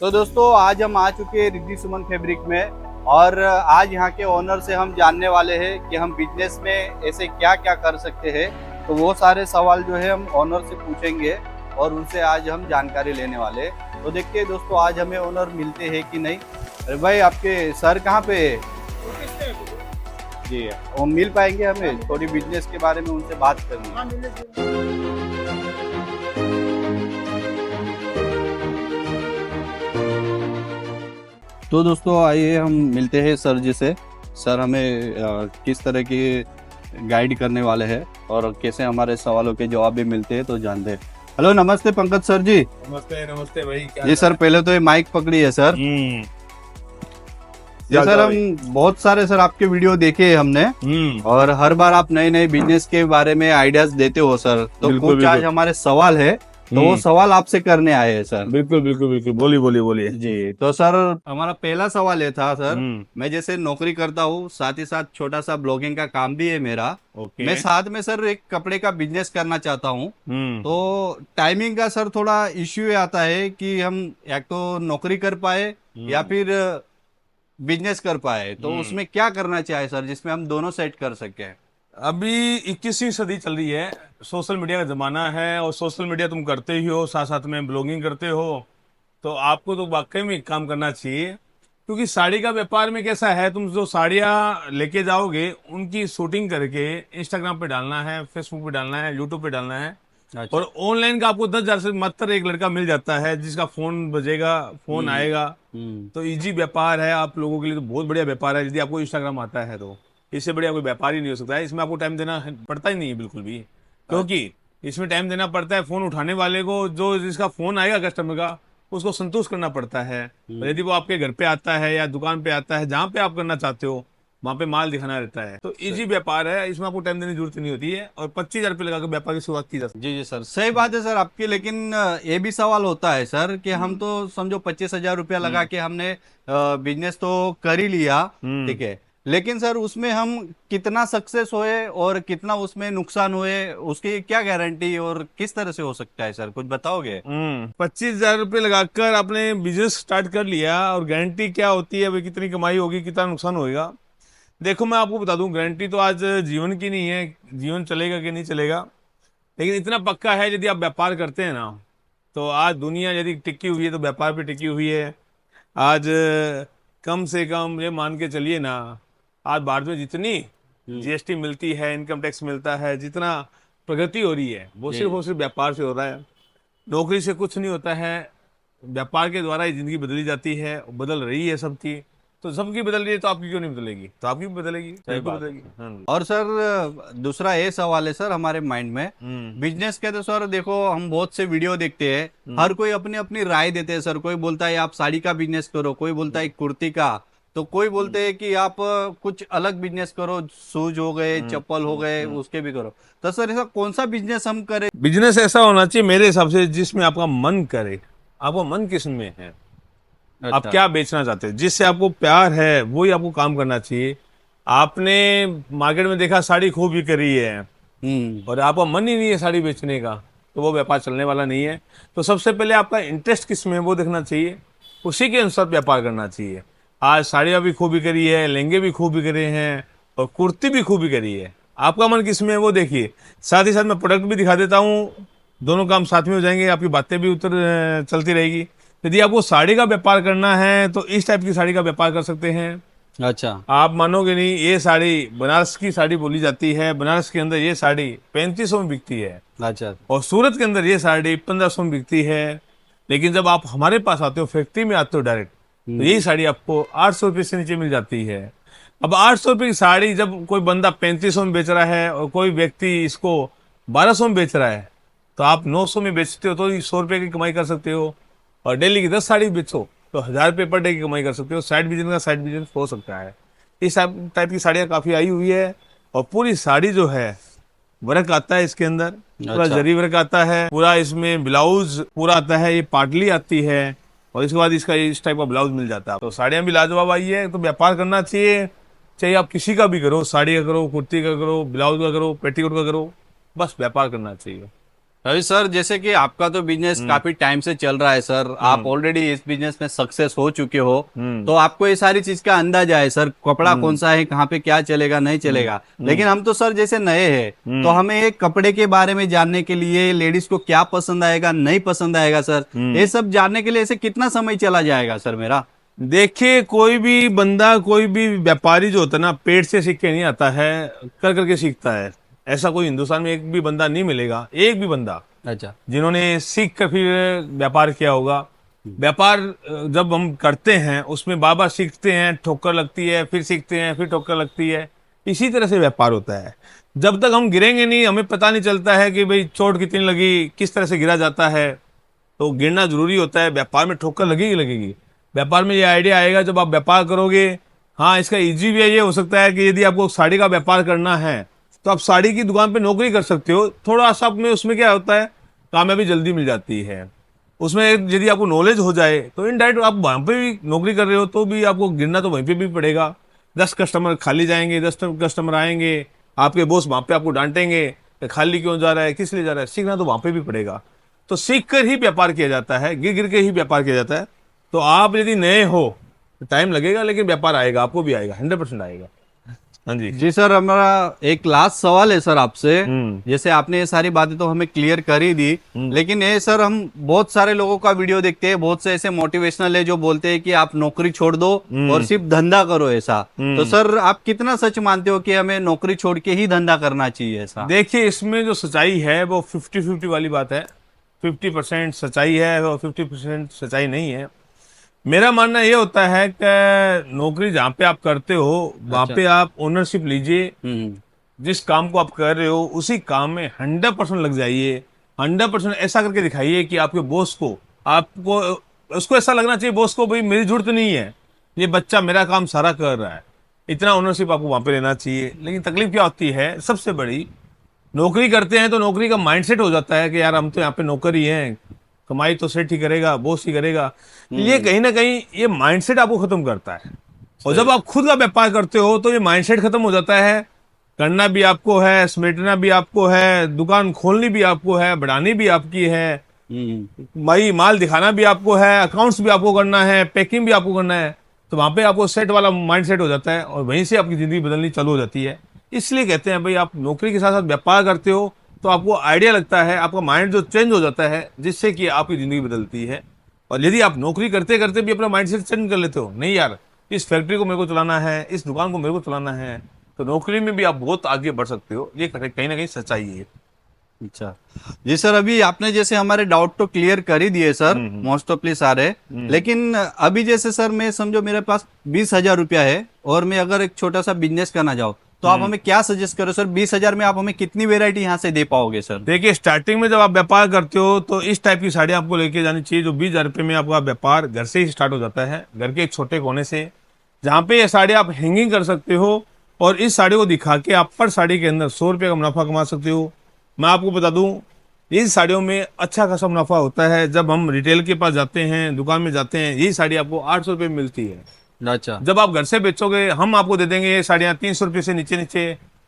तो दोस्तों आज हम आ चुके हैं रिद्धि सुमन फैब्रिक में और आज यहाँ के ओनर से हम जानने वाले हैं कि हम बिजनेस में ऐसे क्या क्या कर सकते हैं। तो वो सारे सवाल जो है हम ओनर से पूछेंगे और उनसे आज हम जानकारी लेने वाले हैं। तो देखते हैं दोस्तों आज हमें ओनर मिलते हैं कि नहीं। अरे भाई आपके सर कहाँ पे है? जी वो मिल पाएंगे? हमें थोड़ी बिजनेस के बारे में उनसे बात करनी है। तो दोस्तों आइए हम मिलते हैं सर जी से। सर हमें किस तरह की गाइड करने वाले हैं और कैसे हमारे सवालों के जवाब भी मिलते हैं तो जानते हैं। हेलो नमस्ते पंकज सर जी। नमस्ते नमस्ते भाई। जी सर पहले तो ये माइक पकड़ी है सर। जी सर हम बहुत सारे सर आपके वीडियो देखे हैं हमने और हर बार आप नए नए बिजनेस के बारे में आइडियाज देते हो सर। तो कुछ आज हमारे सवाल है तो वो सवाल आपसे करने आए हैं सर। बिल्कुल बिल्कुल बिल्कुल बोलिए बोलिए बोलिए। जी तो सर हमारा पहला सवाल ये था सर, मैं जैसे नौकरी करता हूँ साथ ही साथ छोटा सा ब्लॉगिंग का काम भी है मेरा। मैं साथ में सर एक कपड़े का बिजनेस करना चाहता हूँ। तो टाइमिंग का सर थोड़ा इश्यू आता है कि हम एक तो नौकरी कर पाए या फिर बिजनेस कर पाए। तो उसमें क्या करना चाहिए सर जिसमें हम दोनों सेट कर सके? अभी 21वीं सदी चल रही है, सोशल मीडिया का जमाना है और सोशल मीडिया तुम करते ही हो, साथ साथ में ब्लॉगिंग करते हो, तो आपको तो वाकई में एक काम करना चाहिए। क्योंकि साड़ी का व्यापार में कैसा है, तुम जो साड़ियाँ लेके जाओगे उनकी शूटिंग करके इंस्टाग्राम पे डालना है, फेसबुक पे डालना है, यूट्यूब पे डालना है। अच्छा। और ऑनलाइन का आपको 10,000 से मात्र एक लड़का मिल जाता है जिसका फोन बजेगा, फोन आएगा। तो इजी व्यापार है आप लोगों के लिए, तो बहुत बढ़िया व्यापार है। यदि आपको इंस्टाग्राम आता है तो इससे बढ़िया कोई व्यापार ही नहीं हो सकता है। इसमें आपको टाइम देना पड़ता ही नहीं है बिल्कुल भी, क्योंकि इसमें टाइम देना पड़ता है फोन उठाने वाले को, जो जिसका फोन आएगा कस्टमर का उसको संतुष्ट करना पड़ता है। और यदि वो आपके घर पे आता है या दुकान पे आता है जहाँ पे आप करना चाहते हो वहां पे माल दिखाना रहता है। तो इजी व्यापार है, इसमें आपको टाइम देने की जरूरत नहीं होती है और 25,000 रुपये लगाकर व्यापार की शुरुआत की जा सकती है। जी जी सर सही बात है सर आपकी। लेकिन ये भी सवाल होता है सर कि हम तो समझो 25,000 रुपया लगा के हमने बिजनेस तो कर ही लिया, ठीक है, लेकिन सर उसमें हम कितना सक्सेस हुए और कितना उसमें नुकसान हुए उसकी क्या गारंटी और किस तरह से हो सकता है सर, कुछ बताओगे? 25,000 रुपये लगाकर आपने बिजनेस स्टार्ट कर लिया और गारंटी क्या होती है, भाई कितनी कमाई होगी, कितना नुकसान होगा? देखो मैं आपको बता दूं, गारंटी तो आज जीवन की नहीं है, जीवन चलेगा कि नहीं चलेगा। लेकिन इतना पक्का है, यदि आप व्यापार करते हैं ना, तो आज दुनिया यदि टिकी हुई है तो व्यापार पे टिकी हुई है। आज कम से कम ये मान के चलिए ना, आज भारत में जितनी जीएसटी मिलती है, इनकम टैक्स मिलता है, जितना प्रगति हो रही है वो सिर्फ और सिर्फ व्यापार से हो रहा है। नौकरी से कुछ नहीं होता है, व्यापार के द्वारा ही जिंदगी बदली जाती है, बदल रही है सबकी। तो सबकी बदल रही है तो आपकी क्यों नहीं बदलेगी? तो आपकी भी बदलेगी, बिल्कुल बदलेगी। हाँ। और सर दूसरा ये सवाल है सर हमारे माइंड में, बिजनेस के तो सर देखो हम बहुत से वीडियो देखते हैं, हर कोई अपनी अपनी राय देते हैं सर। कोई बोलता है आप साड़ी का बिजनेस करो, कोई बोलता है कुर्ती का, तो कोई बोलते हैं कि आप कुछ अलग बिजनेस करो, शूज हो गए, चप्पल हो गए, उसके भी करो। तो सर ऐसा कौन सा बिजनेस हम करें? बिजनेस ऐसा होना चाहिए मेरे हिसाब से जिसमें आपका मन करे। आपका मन किस में है, आप क्या बेचना चाहते हैं, जिससे आपको प्यार है वही आपको काम करना चाहिए। आपने मार्केट में देखा साड़ी खूब बिक रही है और आपका मन ही नहीं है साड़ी बेचने का, तो वो व्यापार चलने वाला नहीं है। तो सबसे पहले आपका इंटरेस्ट किस में है वो देखना चाहिए, उसी के अनुसार व्यापार करना चाहिए। आज साड़ियाँ भी खूब बिक रही है, लहंगे भी खूब बिक रहे हैं और कुर्ती भी खूब बिक रही है। आपका मन किस में है वो देखिए। साथ ही साथ मैं प्रोडक्ट भी दिखा देता हूँ, दोनों काम साथ में हो जाएंगे, आपकी बातें भी उतर चलती रहेगी। यदि आपको साड़ी का व्यापार करना है तो इस टाइप की साड़ी का व्यापार कर सकते हैं। अच्छा। आप मानोगे नहीं, ये साड़ी बनारस की साड़ी बोली जाती है, बनारस के अंदर ये साड़ी 3500 में बिकती है। अच्छा। और सूरत के अंदर ये साड़ी 1500 में बिकती है। लेकिन जब आप हमारे पास आते हो, फैक्ट्री में आते हो डायरेक्ट, तो यही साड़ी आपको 800 रुपये से नीचे मिल जाती है। अब 800 रुपये की साड़ी जब कोई बंदा 3500 में बेच रहा है और कोई व्यक्ति इसको 1200 में बेच रहा है, तो आप 900 में बेचते हो तो 100 रुपये की कमाई कर सकते हो। और डेली की 10 साड़ी बेचो तो 1000 रुपये पर डे की कमाई कर सकते हो। साइड बिजनेस का साइड बिजनेस हो सकता है। इस टाइप की साड़ियाँ काफ़ी आई हुई है। और पूरी साड़ी जो है वर्क आता है इसके अंदर, पूरा जरी वर्क आता है, पूरा इसमें ब्लाउज पूरा आता है, ये पाटली आती है और इसके बाद इसका इस टाइप का ब्लाउज मिल जाता है। तो साड़ियाँ भी लाजवाब आई है। तो व्यापार करना चाहिए, चाहे आप किसी का भी करो, साड़ी का करो, कुर्ती का करो, ब्लाउज का करो, पेटीकोट का करो, बस व्यापार करना चाहिए। रवि सर, जैसे कि आपका तो बिजनेस काफी टाइम से चल रहा है सर, आप ऑलरेडी इस बिजनेस में सक्सेस हो चुके हो, तो आपको ये सारी चीज का अंदाजा है सर, कपड़ा कौन सा है, कहाँ पे क्या चलेगा नहीं चलेगा। लेकिन हम तो सर जैसे नए हैं, तो हमें एक कपड़े के बारे में जानने के लिए, लेडीज को क्या पसंद आएगा नहीं पसंद आएगा सर, ये सब जानने के लिए ऐसे कितना समय चला जाएगा सर मेरा? देखिए, कोई भी बंदा, कोई भी व्यापारी जो होता है ना, पेट से सीख के नहीं आता है, कर करके सीखता है। ऐसा कोई हिंदुस्तान में एक भी बंदा नहीं मिलेगा, एक भी बंदा अच्छा। जिन्होंने सीख कर फिर व्यापार किया होगा। व्यापार जब हम करते हैं उसमें बार बार सीखते हैं, ठोकर लगती है, फिर सीखते हैं, फिर ठोकर लगती है, इसी तरह से व्यापार होता है। जब तक हम गिरेंगे नहीं, हमें पता नहीं चलता है कि भाई चोट कितनी लगी, किस तरह से गिरा जाता है, तो गिरना जरूरी होता है। व्यापार में ठोकर लगेगी लगेगी। व्यापार में ये आइडिया आएगा जब आप व्यापार करोगे। हाँ, इसका इजी वे ये हो सकता है कि यदि आपको साड़ी का व्यापार करना है तो आप साड़ी की दुकान पे नौकरी कर सकते हो। थोड़ा सा में उसमें क्या होता है, कामयाबी जल्दी मिल जाती है। उसमें यदि आपको नॉलेज हो जाए तो इनडायरेक्ट आप वहाँ पे भी नौकरी कर रहे हो तो भी आपको गिरना तो वहीं पे भी पड़ेगा। 10 कस्टमर खाली जाएंगे, 10 कस्टमर आएंगे, आपके बॉस वहाँ पे आपको डांटेंगे कि खाली क्यों जा रहा है, किस लिए जा रहा है। सीखना तो वहाँ पे भी पड़ेगा। तो सीख कर ही व्यापार किया जाता है, गिर गिर के ही व्यापार किया जाता है। तो आप यदि नए हो तो टाइम लगेगा, लेकिन व्यापार आएगा, आपको भी आएगा, 100% आएगा। हाँ जी। जी सर, हमारा एक लास्ट सवाल है सर आपसे। जैसे आपने ये सारी बातें तो हमें क्लियर कर ही दी, लेकिन ये सर हम बहुत सारे लोगों का वीडियो देखते हैं, बहुत से ऐसे मोटिवेशनल है जो बोलते हैं कि आप नौकरी छोड़ दो और सिर्फ धंधा करो ऐसा। तो सर आप कितना सच मानते हो कि हमें नौकरी छोड़ के ही धंधा करना चाहिए ऐसा? देखिए, इसमें जो सच्चाई है वो 50-50 वाली बात है। 50% सच्चाई है और 50% सच्चाई नहीं है। मेरा मानना ये होता है कि नौकरी जहाँ पे आप करते हो वहाँ पे आप ओनरशिप लीजिए। जिस काम को आप कर रहे हो उसी काम में 100% लग जाइए। 100% ऐसा करके दिखाइए कि आपके बॉस को, आपको उसको ऐसा लगना चाहिए बॉस को, भाई मेरी जरूरत नहीं है, ये बच्चा मेरा काम सारा कर रहा है। इतना ओनरशिप आपको वहाँ पे लेना चाहिए। लेकिन तकलीफ क्या होती है, सबसे बड़ी, नौकरी करते हैं तो नौकरी का माइंडसेट हो जाता है कि यार हम तो यहाँ पे नौकर ही हैं, कमाई तो सेठ ही करेगा, बॉस ही करेगा। ये कहीं ना कहीं ये माइंडसेट आपको खत्म करता है। और जब आप खुद का व्यापार करते हो तो ये माइंडसेट खत्म हो जाता है। करना भी आपको है, समेटना भी आपको है, दुकान खोलनी भी आपको है, बढ़ानी भी आपकी है, भाई माल दिखाना भी आपको है, अकाउंट्स भी आपको करना है, पैकिंग भी आपको करना है। तो वहां पे आपको सेट वाला माइंडसेट हो जाता है और वहीं से आपकी जिंदगी बदलनी चालू हो जाती है। इसलिए कहते हैं भाई, आप नौकरी के साथ साथ व्यापार करते हो तो आपको आइडिया लगता है, आपका माइंड जो चेंज हो जाता है, जिससे कि आपकी जिंदगी बदलती है। और यदि आप नौकरी करते करते भी अपना माइंडसेट चेंज कर लेते हो, नहीं यार इस फैक्ट्री को मेरे को चलाना है, इस दुकान को मेरे को चलाना है, तो नौकरी में भी आप बहुत आगे बढ़ सकते हो। ये कहीं ना कहीं सच्चाई है। अच्छा जी सर, अभी आपने जैसे हमारे डाउट तो क्लियर कर ही दिए सर, मोस्ट ऑफली सारे। लेकिन अभी जैसे सर मैं समझो मेरे पास 20,000 रुपया है और मैं अगर एक छोटा सा बिजनेस करना चाहूँ, तो आप हमें क्या सजेस्ट करो सर? 20,000 में आप हमें कितनी वेरायटी यहाँ से दे पाओगे सर? देखिए, स्टार्टिंग में जब आप व्यापार करते हो तो इस टाइप की साड़ी आपको लेके जानी चाहिए जो 20,000 रुपये में आपका व्यापार घर से ही स्टार्ट हो जाता है, घर के एक छोटे कोने से, जहाँ पे ये साड़ी आप हैंगिंग कर सकते हो और इस साड़ी को दिखा के आप पर साड़ी के अंदर 100 रुपये का मुनाफा कमा सकते हो। मैं आपको बता दूं, इन साड़ियों में अच्छा खासा मुनाफा होता है। जब हम रिटेल के पास जाते हैं, दुकान में जाते हैं, यही साड़ी आपको 800 रुपये में मिलती है। अच्छा, जब आप घर से बेचोगे, हम आपको दे देंगे ये साड़ियाँ 300 रुपये से नीचे नीचे,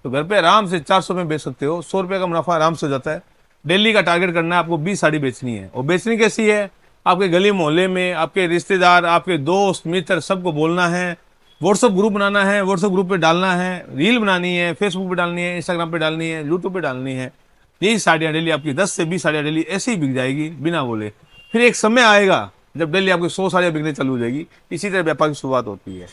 तो घर पे आराम से 400 में बेच सकते हो। 100 रुपये का मुनाफा आराम से हो जाता है। डेली का टारगेट करना है आपको, 20 साड़ी बेचनी है। और बेचनी कैसी है, आपके गली मोहल्ले में आपके रिश्तेदार, आपके दोस्त मित्र सबको बोलना है, व्हाट्सअप ग्रुप बनाना है, व्हाट्सअप ग्रुप पे डालना है, रील बनानी है, फेसबुक पे डालनी है, इंस्टाग्राम पे डालनी है, यूट्यूब पे डालनी है। यही साड़ियाँ डेली आपकी 10 से 20 साड़ियाँ डेली ऐसे ही बिक जाएगी बिना बोले। फिर एक समय आएगा जब डेली आपकी 100 साड़ियाँ बिकने चालू हो जाएगी। इसी तरह व्यापार की शुरुआत होती है।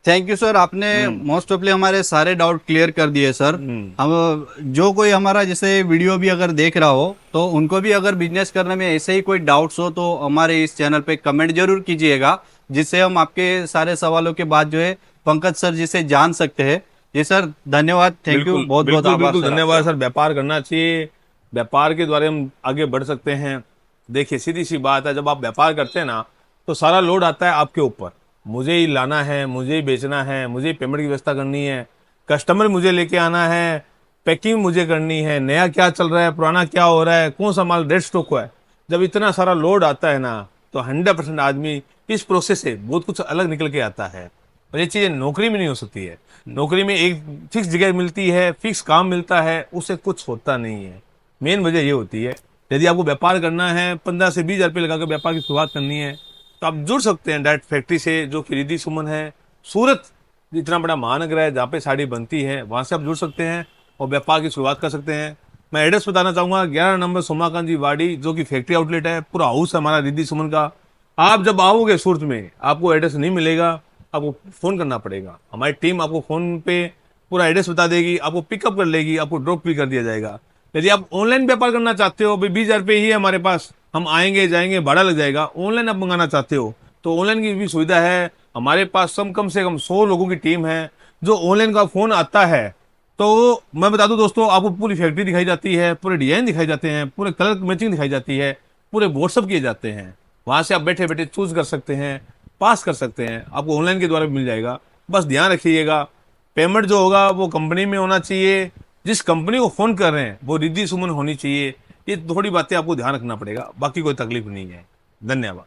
थैंक यू सर, आपने मोस्ट ऑफली हमारे सारे डाउट क्लियर कर दिए सर। हम जो कोई हमारा जैसे वीडियो भी अगर देख रहा हो तो उनको भी अगर बिजनेस करने में ऐसे ही कोई डाउट्स हो तो हमारे इस चैनल पे कमेंट जरूर कीजिएगा, जिससे हम आपके सारे सवालों के बाद जो है पंकज सर जी से जान सकते हैं। जी सर, धन्यवाद, थैंक यू, बहुत बहुत आभार सर। धन्यवाद सर। व्यापार करना चाहिए, व्यापार के द्वारा हम आगे बढ़ सकते हैं। देखिए, सीधी सी बात है, जब आप व्यापार करते हैं ना तो सारा लोड आता है आपके ऊपर। मुझे ही लाना है, मुझे ही बेचना है, मुझे ही पेमेंट की व्यवस्था करनी है, कस्टमर मुझे लेके आना है, पैकिंग मुझे करनी है, नया क्या चल रहा है, पुराना क्या हो रहा है, कौन सा माल डेड स्टॉक हुआ है। जब इतना सारा लोड आता है ना तो 100% आदमी इस प्रोसेस से बहुत कुछ अलग निकल के आता है। और ये चीज़ें नौकरी में नहीं हो सकती है। नौकरी में एक फिक्स जगह मिलती है, फिक्स काम मिलता है, उससे कुछ होता नहीं है। मेन वजह ये होती है। यदि आपको व्यापार करना है, 15 से 20 हजार रुपये लगाकर व्यापार की शुरुआत करनी है, तो आप जुड़ सकते हैं डायरेक्ट फैक्ट्री से, जो कि रिद्धि सुमन है। सूरत इतना बड़ा महानगर है जहाँ पे साड़ी बनती है, वहाँ से आप जुड़ सकते हैं और व्यापार की शुरुआत कर सकते हैं। मैं एड्रेस बताना चाहूँगा, 11 नंबर सोमाकांत जी वाड़ी, जो कि फैक्ट्री आउटलेट है, पूरा हाउस है हमारा रिद्धि सुमन का। आप जब आओगे सूरत में, आपको एड्रेस नहीं मिलेगा, आपको फ़ोन करना पड़ेगा। हमारी टीम आपको फ़ोन पे पूरा एड्रेस बता देगी, आपको पिकअप कर लेगी, आपको ड्रॉप भी कर दिया जाएगा। यदि आप ऑनलाइन व्यापार करना चाहते हो, भाई 20 हजार रुपये ही है हमारे पास, हम आएंगे जाएंगे भाड़ा लग जाएगा, ऑनलाइन आप मंगाना चाहते हो तो ऑनलाइन की भी सुविधा है हमारे पास। कम से कम 100 लोगों की टीम है, जो ऑनलाइन का फ़ोन आता है तो मैं बता दूं दोस्तों, आपको पूरी फैक्ट्री दिखाई जाती है, पूरे डिजाइन दिखाई जाते हैं, पूरे कलर मैचिंग दिखाई जाती है, पूरे व्हाट्सअप किए जाते हैं। वहां से आप बैठे बैठे चूज कर सकते हैं, पास कर सकते हैं, आपको ऑनलाइन के द्वारा भी मिल जाएगा। बस ध्यान रखिएगा, पेमेंट जो होगा वो कंपनी में होना चाहिए, जिस कंपनी को फोन कर रहे हैं वो रिद्धि सुमन होनी चाहिए। ये थोड़ी बातें आपको ध्यान रखना पड़ेगा, बाकी कोई तकलीफ नहीं है। धन्यवाद।